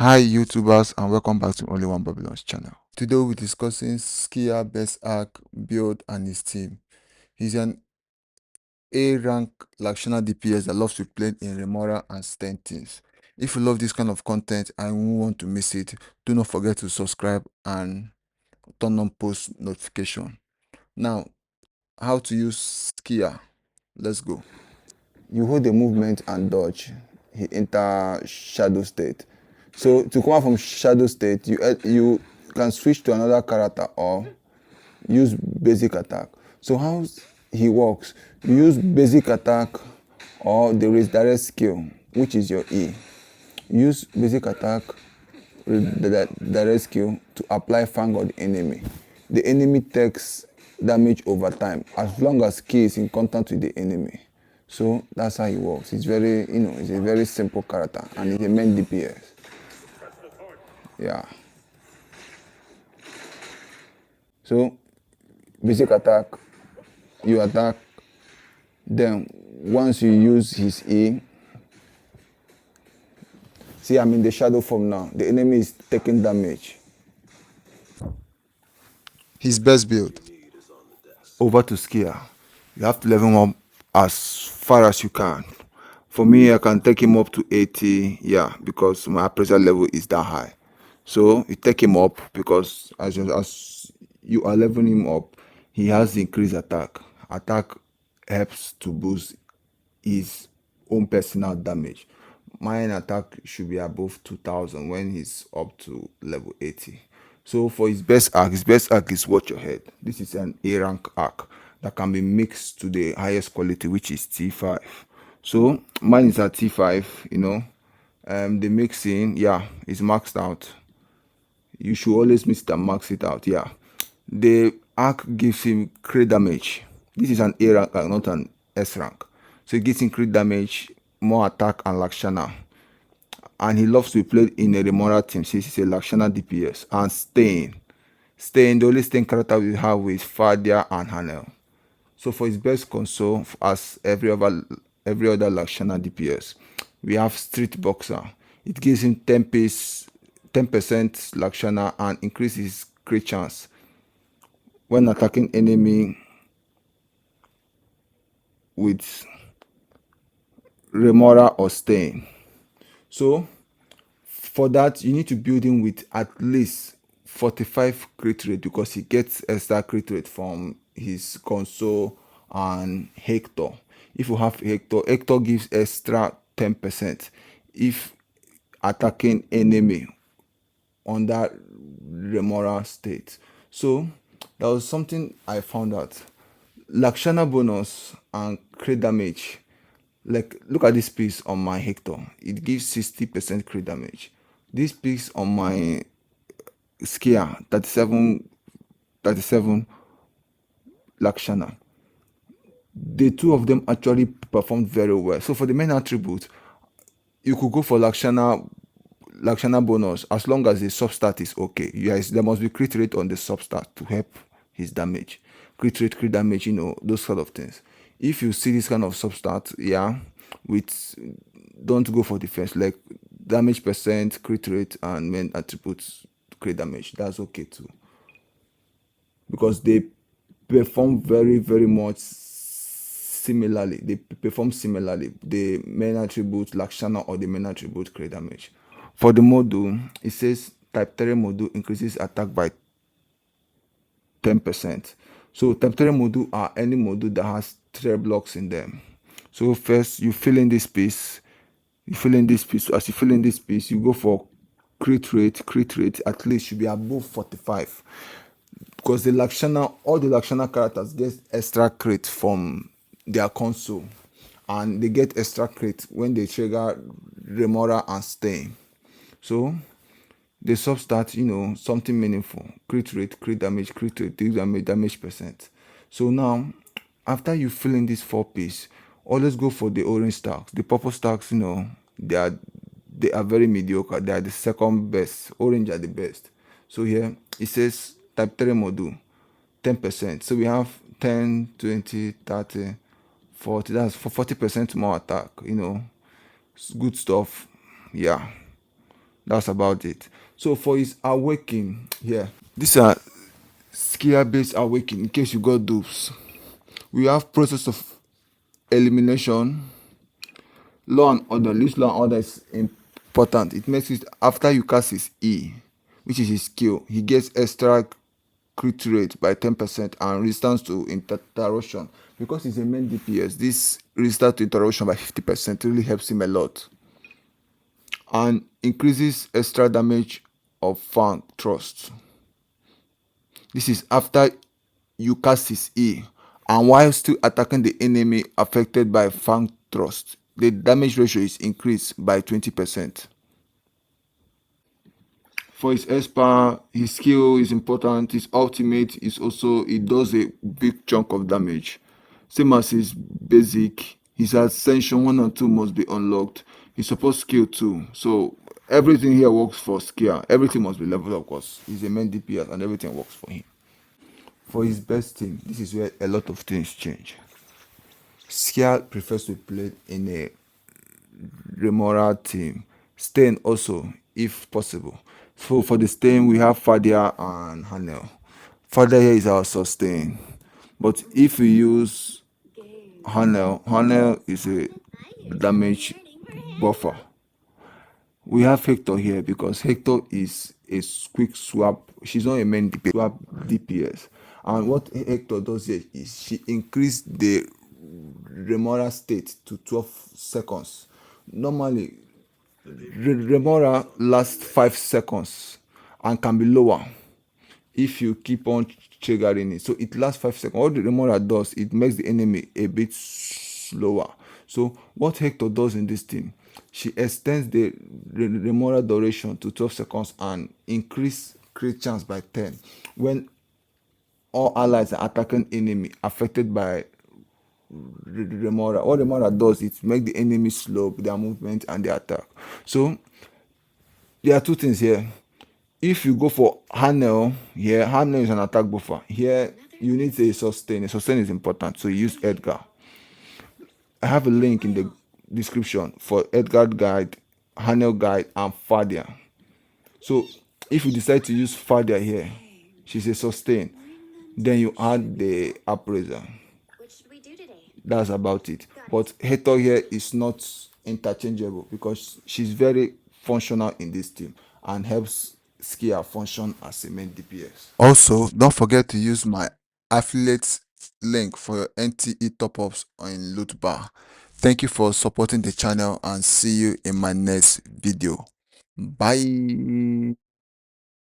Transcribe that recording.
Hi YouTubers and welcome back to Only One Babylon's channel. Today we'll be discussing Skia best arc build and his team. He's an A rank Lakshana DPS that loves to play in Remora and Sten teams. If you love this kind of content and you won't want to miss it, do not forget to subscribe and turn on post notification. Now, how to use Skia. Let's go. You hold the movement and dodge. He enter shadow state. So to come out from shadow state, you can switch to another character or use basic attack. So how he works, you use basic attack or there is direct skill, which is your E. Use basic attack, the direct skill to apply fang on the enemy. The enemy takes damage over time as long as Ki is in contact with the enemy. So that's how he works. It's very, it's a very simple character and it's a main DPS. Yeah. So basic attack, you attack, then once you use his E, see I'm in the shadow form now. The enemy is taking damage. His best build. Over to Skia. You have to level him up as far as you can. For me, I can take him up to 80, yeah, because my appraisal level is that high. So you take him up because as you are leveling him up, he has increased attack. Attack helps to boost his own personal damage. Mine attack should be above 2000 when he's up to level 80. So for his best arc is Watch Your Head. This is an A rank arc that can be mixed to the highest quality, which is T5. So mine is at T5, the mixing, yeah, is maxed out. You should always mix it and max it out, yeah. The arc gives him crit damage. This is an A rank, not an S rank. So it gives him crit damage, more attack and Lakshana. And he loves to be played in a Remora team since he's a Lakshana DPS. And Stain, the only Stain character we have is Fadia and Hanel. So for his best console, as every other Lakshana DPS, we have Street Boxer. It gives him 10% Lakshana and increases crit chance when attacking enemy with Remora or Stain. So for that, you need to build him with at least 45 crit rate because he gets extra crit rate from his console and Hector. If you have Hector gives extra 10% if attacking enemy on that Remora state. So that was something I found out. Lakshana bonus and crit damage. Like, look at this piece on my Hector. It gives 60% crit damage. This piece on my Skia, 37 Lakshana. The two of them actually performed very well. So for the main attribute, you could go for Lakshana bonus as long as the substat is okay. Yes, there must be crit rate on the substat to help his damage. Crit rate, crit damage, those sort of things. If you see this kind of substat, yeah, don't go for defense, like damage percent, crit rate, and main attributes crit damage. That's okay too. Because they perform very, very much similarly. They perform similarly. The main attribute Lakshana or the main attribute crit damage. For the module, it says type 3 module increases attack by 10%. So type 3 module are any module that has 3 blocks in them. So first you fill in this piece. As you fill in this piece, you go for crit rate at least should be above 45. Because all the Lakshana characters get extra crit from their console. And they get extra crit when they trigger Remora and Stain. So the substat, something meaningful. Crit rate, crit damage, damage percent. So now, after you fill in this 4 piece, always go for the orange stacks. The purple stacks, they are very mediocre. They are the second best. Orange are the best. So here it says type 3 module, 10%. So we have 10, 20, 30, 40. That's for 40% more attack. Good stuff. Yeah. That's about it. So for his awakening here, these are Skia based awakening in case you got dupes. We have process of elimination, law and order. This law and order is important. It makes it after you cast his E, which is his skill, he gets extra crit rate by 10% and resistance to interruption. Because he's a main DPS, this resistance to interruption by 50% really helps him a lot. And increases extra damage of Fang Thrust. This is after you cast his E and while still attacking the enemy affected by Fang Thrust. The damage ratio is increased by 20%. For his Esper, his skill is important. His ultimate is also, it does a big chunk of damage. Same as his basic. His ascension 1 and 2 must be unlocked. His support skill too. So everything here works for Skia. Everything must be leveled up because he's a main DPS and everything works for him. For his best team, this is where a lot of things change. Skia prefers to play in a Remora team. Stain also, if possible. So for the Stain, we have Fadia and Hanel. Fadia here is our sustain. But if we use Hanel, Hanel is a damage buffer. We have Hector here because Hector is a quick swap. She's not a main DPS, swap DPS. And what Hector does here is she increased the Remora state to 12 seconds. Normally, Remora lasts 5 seconds and can be lower if you keep on triggering it. So it lasts 5 seconds. What the Remora does, it makes the enemy a bit slower. So what Hector does in this thing, she extends the Remora duration to 12 seconds and increase crit chance by 10 when all allies are attacking enemy affected by Remora. What Remora does is make the enemy slow their movement and their attack. So there are two things here. If you go for Hanel here, Hanel is an attack buffer. Here you need a sustain. A sustain is important, so you use Edgar. I have a link in the description for Edgar guide, Hanel guide, and Fadia. So if you decide to use Fadia here, she's a sustain. Then you add the appraiser. That's about it. But Hector here is not interchangeable because she's very functional in this team and helps Skia function as a main DPS. Also, don't forget to use my affiliate link for your NTE top-ups on LootBar. Thank you for supporting the channel and see you in my next video. Bye.